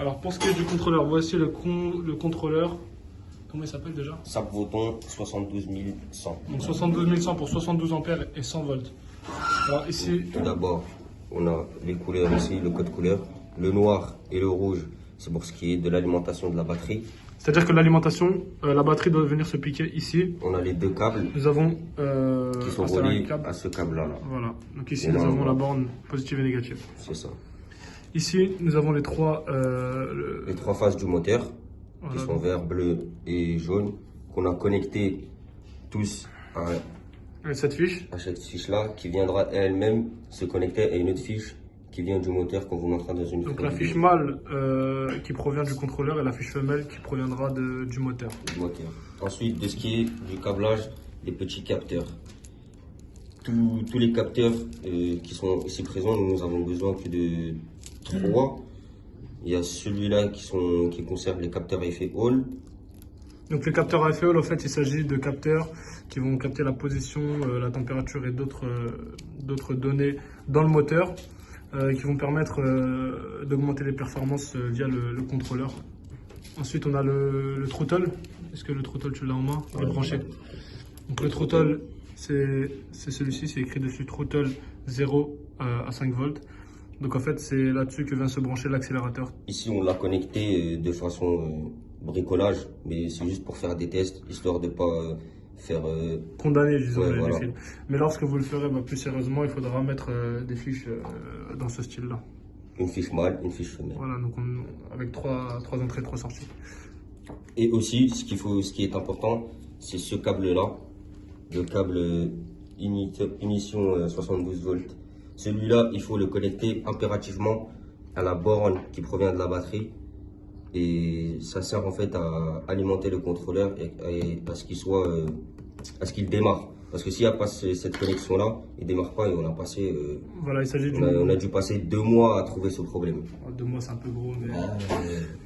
Alors pour ce qui est du contrôleur, voici le contrôleur. Comment il s'appelle déjà? Sapvoton 72100. Donc 72100 pour 72 ampères et 100 volts. Alors ici, Tout d'abord, on a les couleurs ici, le code couleur. Le noir et le rouge, c'est pour ce qui est de l'alimentation de la batterie. c'est-à-dire que l'alimentation, la batterie doit venir se piquer ici. On a les deux câbles Nous avons qui sont installé un reliés câble. à ce câble-là. Voilà. Donc ici Et nous là, on avons voit. la borne positive et négative. C'est ça. Ici nous avons les trois. Les trois faces du moteur, qui Voilà. sont vert, bleu et jaune, qu'on a connectés tous Cette fiche. à cette fiche-là, qui viendra elle-même se connecter à une autre fiche qui vient du moteur qu'on vous montrera dans une Donc vidéo la fiche mâle qui provient du contrôleur et la fiche femelle qui proviendra du moteur. du moteur. Ensuite, de ce qui est du câblage, des petits capteurs. Tous les capteurs qui sont ici présents, nous avons besoin que de 3. Il y a celui-là qui conserve les capteurs à effet Hall. Donc les capteurs à effet Hall, en fait, il s'agit de capteurs qui vont capter la position, la température et d'autres données dans le moteur qui vont permettre d'augmenter les performances via le contrôleur. Ensuite, on a le throttle. Est-ce que le throttle, tu l'as en main? Il est branché. Donc le throttle, c'est celui-ci, c'est écrit dessus throttle 0 à 5 volts. Donc en fait, c'est là-dessus que vient se brancher l'accélérateur. Ici, on l'a connecté de façon bricolage, mais c'est juste pour faire des tests, histoire de ne pas faire... Condamné, disons, Ouais, les voilà. fils. Mais lorsque vous le ferez plus sérieusement, il faudra mettre des fiches dans ce style-là. une fiche mâle, une fiche femelle. Voilà, donc avec trois entrées, 3 sorties. Et aussi, ce qui est important, c'est ce câble-là, le câble ignition 72 volts. Celui-là, il faut le connecter impérativement à la borne qui provient de la batterie. Et ça sert en fait à alimenter le contrôleur et à ce qu'il démarre. Parce que s'il n'y a pas cette connexion-là, il ne démarre pas et on a passé... Voilà, il s'agit on a dû passer 2 mois à trouver ce problème. 2 mois, c'est un peu gros. Mais... Ah,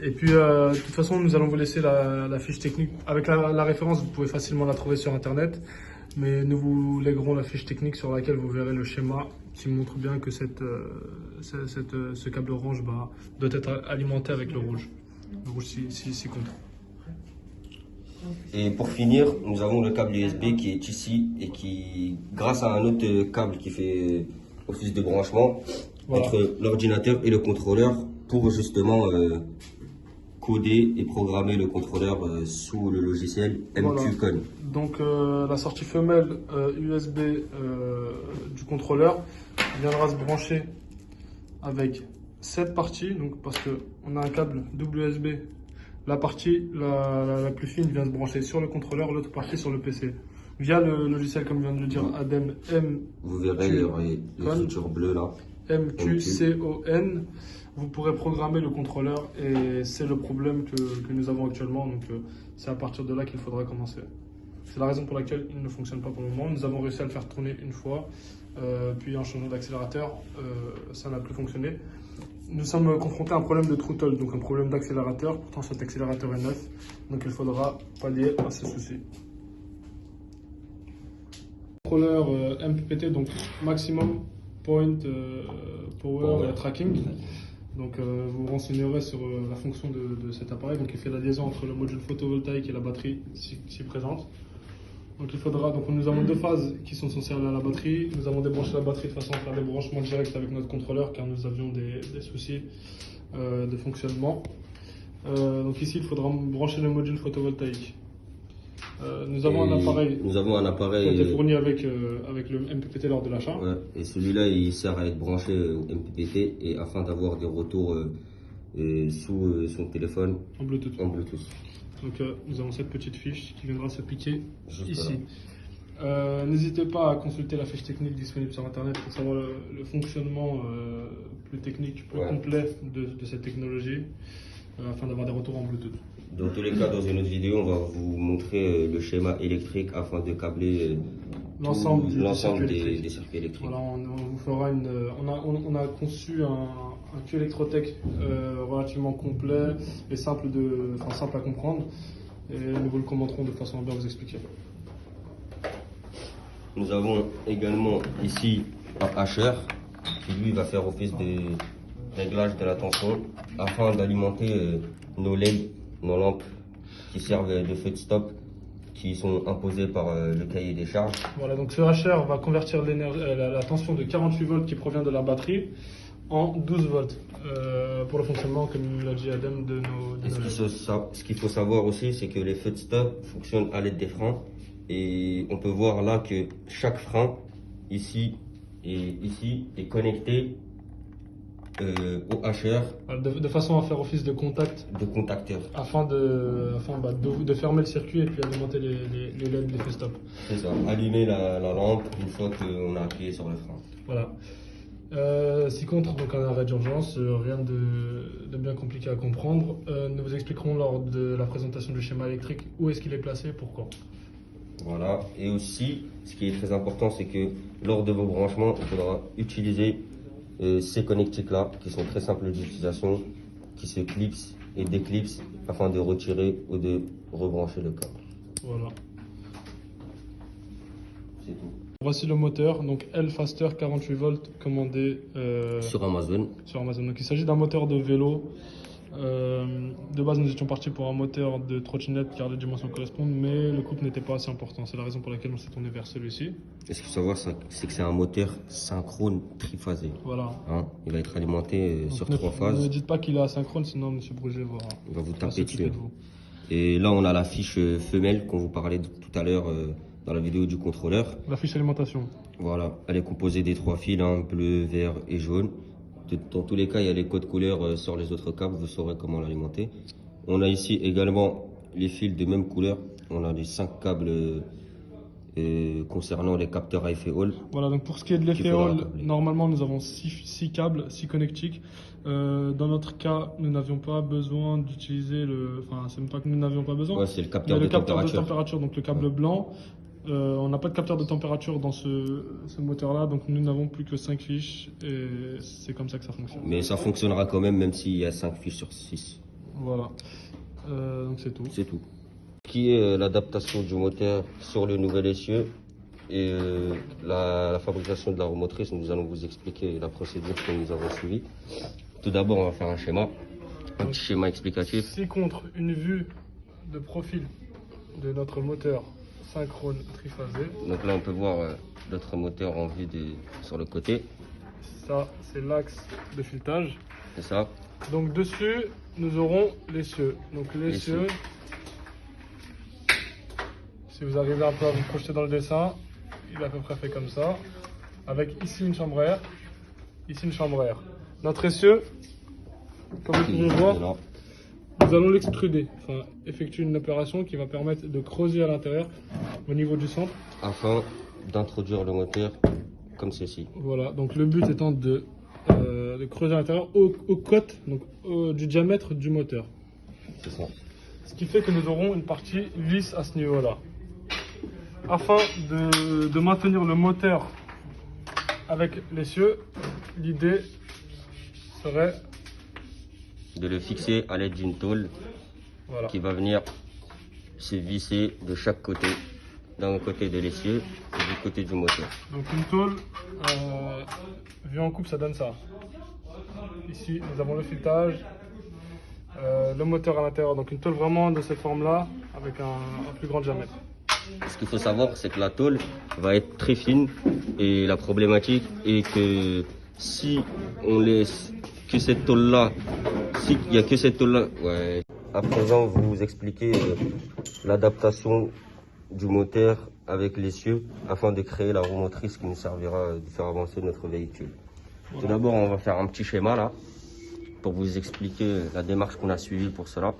Et puis, de toute façon, nous allons vous laisser la fiche technique. Avec la référence, vous pouvez facilement la trouver sur Internet. Mais nous vous léguerons la fiche technique sur laquelle vous verrez le schéma qui montre bien que ce câble orange doit être alimenté avec le rouge. Le rouge s'y compte. Et pour finir, nous avons le câble USB qui est ici et qui, grâce à un autre câble qui fait office de branchement Voilà. entre l'ordinateur et le contrôleur pour justement coder et programmer le contrôleur sous le logiciel MQCon. Donc la sortie femelle USB du contrôleur viendra se brancher avec cette partie, donc parce qu'on a un câble WSB. La partie la plus fine vient se brancher sur le contrôleur, l'autre partie sur le PC. Via le logiciel, comme vient de le dire Adem, Vous verrez l'écriture bleue là. MQCON, vous pourrez programmer le contrôleur et c'est le problème que nous avons actuellement. Donc c'est à partir de là qu'il faudra commencer. C'est la raison pour laquelle il ne fonctionne pas pour le moment. Nous avons réussi à le faire tourner une fois, puis en changeant d'accélérateur, ça n'a plus fonctionné. Nous sommes confrontés à un problème de throttle, donc un problème d'accélérateur. Pourtant cet accélérateur est neuf, donc il faudra pallier à ce souci. Contrôleur MPPT, donc Maximum Point Power Tracking. Donc vous renseignerez sur la fonction de cet appareil. Donc il fait la liaison entre le module photovoltaïque et la batterie si présente. Donc nous avons 2 phases qui sont censées aller à la batterie. Nous avons débranché la batterie de façon à faire des branchements directs avec notre contrôleur car nous avions des soucis de fonctionnement. Donc ici il faudra brancher le module photovoltaïque. Nous avons un appareil qui a été fourni avec le MPPT lors de l'achat. Ouais, et celui-là, il sert à être branché au MPPT et afin d'avoir des retours sous son téléphone En Bluetooth. Donc nous avons cette petite fiche qui viendra se piquer Juste ici. N'hésitez pas à consulter la fiche technique disponible sur Internet pour savoir le fonctionnement plus technique, plus complet de cette technologie afin d'avoir des retours en Bluetooth. Dans tous les cas, dans une autre vidéo, on va vous montrer le schéma électrique afin de câbler L'ensemble des circuits électriques. Voilà, on vous fera on a conçu un Q Electrotech relativement complet et simple à comprendre. Et nous vous le commenterons de façon à bien vous expliquer. Nous avons également ici un HR qui lui va faire office réglage de la tension afin d'alimenter nos LED, nos lampes qui servent de feu de stop, qui sont imposées par le cahier des charges. Voilà, donc ce HR va convertir la tension de 48 volts qui provient de la batterie en 12 volts pour le fonctionnement, comme l'a dit Adam, de nos LED. Ce qu'il faut savoir aussi, c'est que les feux de stop fonctionnent à l'aide des freins. Et on peut voir là que chaque frein, ici et ici, est connecté au HR. De façon à faire office de contact. De contacteur. Afin de fermer le circuit et puis alimenter les LED, les feux stop. C'est ça, allumer la lampe une fois qu'on a appuyé sur le frein. Voilà. 6 contre, donc un arrêt d'urgence, rien de bien compliqué à comprendre. Nous vous expliquerons lors de la présentation du schéma électrique où est-ce qu'il est placé, pourquoi. Voilà, et aussi, ce qui est très important, c'est que lors de vos branchements, il faudra utiliser ces connectiques-là, qui sont très simples d'utilisation, qui se clipsent et déclipsent afin de retirer ou de rebrancher le câble. Voilà. C'est tout. Voici le moteur, donc L-Faster 48 volts commandé sur Amazon. Donc il s'agit d'un moteur de vélo. De base, nous étions partis pour un moteur de trottinette car les dimensions correspondent, mais le couple n'était pas assez important. C'est la raison pour laquelle on s'est tourné vers celui-ci. Et ce qu'il faut savoir, c'est que c'est un moteur synchrone triphasé. Voilà. Hein, il va être alimenté sur 3 phases. Ne dites pas qu'il est asynchrone, sinon M. Bruget va vous taper dessus. Et là, on a la fiche femelle qu'on vous parlait tout à l'heure dans la vidéo du contrôleur. La fiche alimentation. Voilà, elle est composée des 3 fils, hein, bleu, vert et jaune. Dans tous les cas, il y a les codes couleurs sur les autres câbles, vous saurez comment l'alimenter. On a ici également les fils de même couleur. On a les 5 câbles concernant les capteurs à effet Hall. Voilà, donc pour ce qui est de l'effet Hall, normalement nous avons 6 câbles, 6 connectiques. Dans notre cas, nous n'avions pas besoin d'utiliser le... Enfin, c'est même pas que nous n'avions pas besoin. Ouais, c'est le capteur de température, donc le câble blanc. On n'a pas de capteur de température dans ce moteur-là, donc nous n'avons plus que 5 fiches et c'est comme ça que ça fonctionne. Mais ça fonctionnera quand même s'il y a 5 fiches sur 6. Voilà, donc c'est tout. C'est tout. Qui est l'adaptation du moteur sur le nouvel essieu et la fabrication de la roue motrice. Nous allons vous expliquer la procédure que nous avons suivie. Tout d'abord, on va faire un schéma, un petit schéma explicatif. Si contre une vue de profil de notre moteur synchrone triphasé. Donc là, on peut voir notre moteur en vue sur le côté. Ça, c'est l'axe de filetage. C'est ça. Donc dessus, nous aurons l'essieu. Donc l'essieu, si vous arrivez un peu à vous projeter dans le dessin, il est à peu près fait comme ça. Avec ici une chambre à air, ici une chambre à air. Notre essieu, comme vous pouvez voir, nous allons l'extruder, enfin effectuer une opération qui va permettre de creuser à l'intérieur au niveau du centre. Afin d'introduire le moteur comme ceci. Voilà, donc le but étant de creuser à l'intérieur aux côtes donc, du diamètre du moteur. C'est ça. Ce qui fait que nous aurons une partie lisse à ce niveau-là. Afin de maintenir le moteur avec l'essieu, l'idée serait de le fixer à l'aide d'une tôle qui va venir se visser de chaque côté, d'un côté de l'essieu et du côté du moteur. Donc une tôle, vue en coupe, ça donne ça. Ici, nous avons le filetage, le moteur à l'intérieur, donc une tôle vraiment de cette forme-là, avec un plus grand diamètre. Ce qu'il faut savoir, c'est que la tôle va être très fine et la problématique est que si on laisse que cette tôle-là, s'il n'y a que cette tôle-là, ouais. À présent, vous expliquer l'adaptation du moteur avec l'essieu afin de créer la roue motrice qui nous servira de faire avancer notre véhicule. Voilà. Tout d'abord, on va faire un petit schéma là pour vous expliquer la démarche qu'on a suivie pour cela.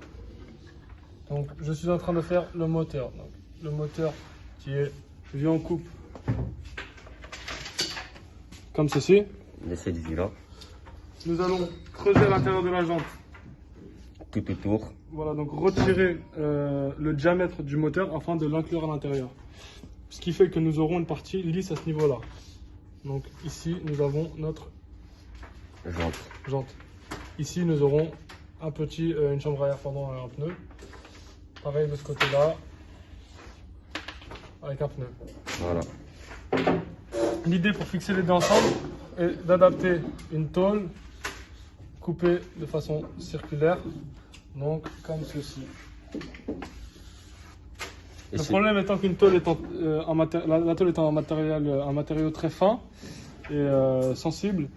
Donc, je suis en train de faire le moteur. Donc, le moteur qui est vu en coupe comme ceci. De cette vue-là. Nous allons creuser à l'intérieur de la jante. Tout autour. Voilà, donc retirer le diamètre du moteur afin de l'inclure à l'intérieur. Ce qui fait que nous aurons une partie lisse à ce niveau-là. Donc ici, nous avons notre jante. Ici, nous aurons une chambre à air pendant un pneu. Pareil de ce côté-là, avec un pneu. Voilà. L'idée pour fixer les deux ensemble est d'adapter une tôle coupé de façon circulaire, donc comme ceci. Le problème étant qu'une tôle est la tôle étant un matériau très fin et sensible,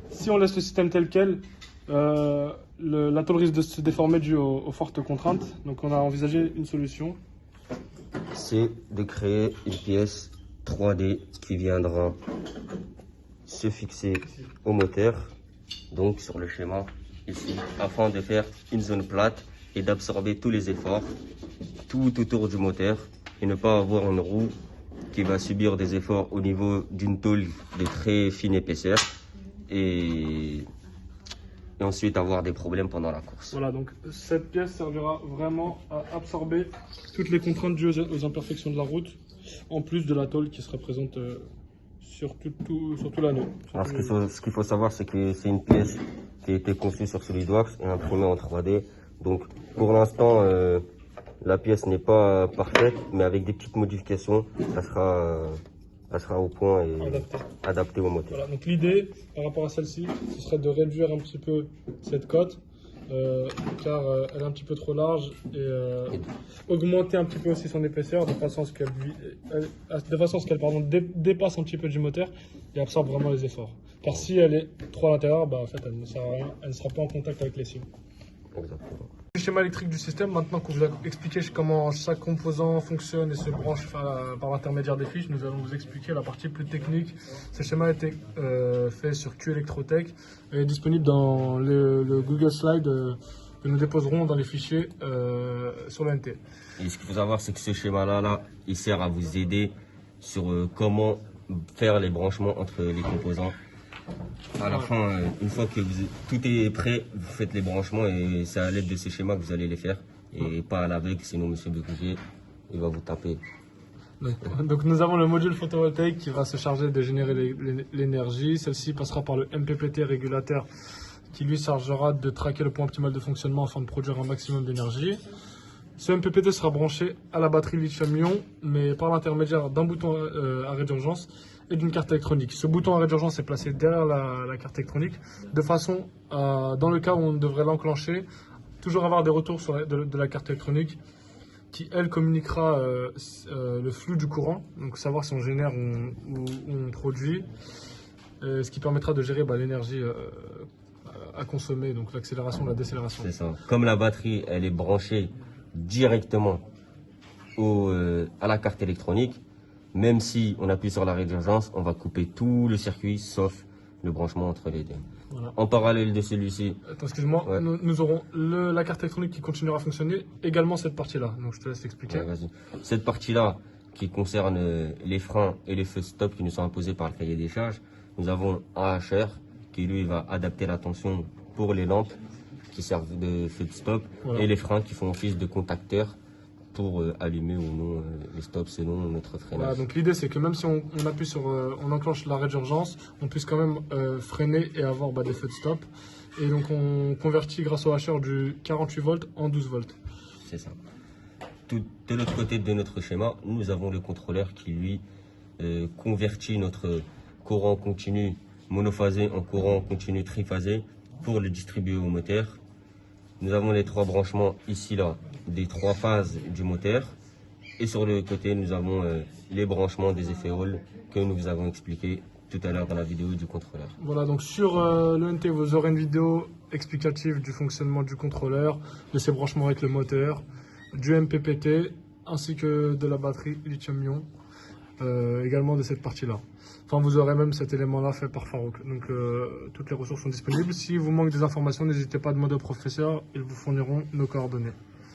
si on laisse le système tel quel, la tôle risque de se déformer dû aux fortes contraintes. Donc on a envisagé une solution. C'est de créer une pièce 3D qui viendra se fixer au moteur, donc sur le schéma ici, afin de faire une zone plate et d'absorber tous les efforts tout autour du moteur et ne pas avoir une roue qui va subir des efforts au niveau d'une tôle de très fine épaisseur et ensuite avoir des problèmes pendant la course. Voilà, donc cette pièce servira vraiment à absorber toutes les contraintes dues aux imperfections de la route, en plus de la tôle qui sera présente sur tout l'anneau. Alors ce qu'il faut savoir, c'est que c'est une pièce qui a été conçue sur SolidWorks et imprimée en 3D. Donc pour l'instant, la pièce n'est pas parfaite, mais avec des petites modifications, ça sera au point et adapté au moteur. Voilà, donc l'idée par rapport à celle-ci, ce serait de réduire un petit peu cette cote, car elle est un petit peu trop large, et augmenter un petit peu aussi son épaisseur de façon à ce qu'elle dépasse un petit peu du moteur et absorbe vraiment les efforts. Car si elle est trop à l'intérieur, en fait elle ne sert à rien, elle ne sera pas en contact avec les cimes. Exactement. Le schéma électrique du système, maintenant qu'on vous a expliqué comment chaque composant fonctionne et se branche par l'intermédiaire des fiches, nous allons vous expliquer la partie plus technique. Ce schéma a été fait sur QElectrotech et est disponible dans le Google Slide que nous déposerons dans les fichiers sur l'NT. Et ce qu'il faut savoir, c'est que ce schéma-là, il sert à vous aider sur comment faire les branchements entre les composants. À la fin, une fois que tout est prêt, vous faites les branchements et c'est à l'aide de ces schémas que vous allez les faire et pas à l'aveugle, sinon monsieur Bécougier, il va vous taper. Donc nous avons le module photovoltaïque qui va se charger de générer l'énergie. Celle-ci passera par le MPPT régulateur qui lui chargera de traquer le point optimal de fonctionnement afin de produire un maximum d'énergie. Ce MPPT sera branché à la batterie lithium-ion, mais par l'intermédiaire d'un bouton arrêt d'urgence et d'une carte électronique. Ce bouton arrêt d'urgence est placé derrière la carte électronique, de façon à, dans le cas où on devrait l'enclencher, toujours avoir des retours de la carte électronique qui, elle, communiquera le flux du courant, donc savoir si on génère ou on produit, ce qui permettra de gérer l'énergie à consommer, donc l'accélération ou la décélération. C'est ça. Comme la batterie, elle est branchée directement à la carte électronique, même si on appuie sur l'arrêt d'urgence, on va couper tout le circuit sauf le branchement entre les deux. Voilà. En parallèle de celui-ci, attends, excuse-moi, ouais. nous aurons la carte électronique qui continuera à fonctionner, également cette partie-là, donc je te laisse expliquer. Ouais, cette partie-là qui concerne les freins et les feux stop qui nous sont imposés par le cahier des charges, nous avons un HR qui lui va adapter la tension pour les lampes qui servent de feu de stop, voilà. Et les freins qui font office de contacteurs pour allumer ou non les stops selon notre freinage. Voilà, donc l'idée c'est que même si on appuie sur, on enclenche l'arrêt d'urgence, on puisse quand même freiner et avoir des feux de stop. Et donc on convertit grâce au HR du 48 volts en 12 volts. C'est ça. De l'autre côté de notre schéma, nous avons le contrôleur qui lui convertit notre courant continu monophasé en courant continu triphasé pour le distribuer au moteur. Nous avons les trois branchements ici là des trois phases du moteur et sur le côté nous avons les branchements des effet-hall que nous vous avons expliqué tout à l'heure dans la vidéo du contrôleur. Voilà, donc sur l'ENT vous aurez une vidéo explicative du fonctionnement du contrôleur, de ses branchements avec le moteur, du MPPT ainsi que de la batterie lithium-ion, également de cette partie-là. Enfin, vous aurez même cet élément-là fait par Farouk. Donc, toutes les ressources sont disponibles. Si vous manque des informations, n'hésitez pas à demander au professeur. Ils vous fourniront nos coordonnées.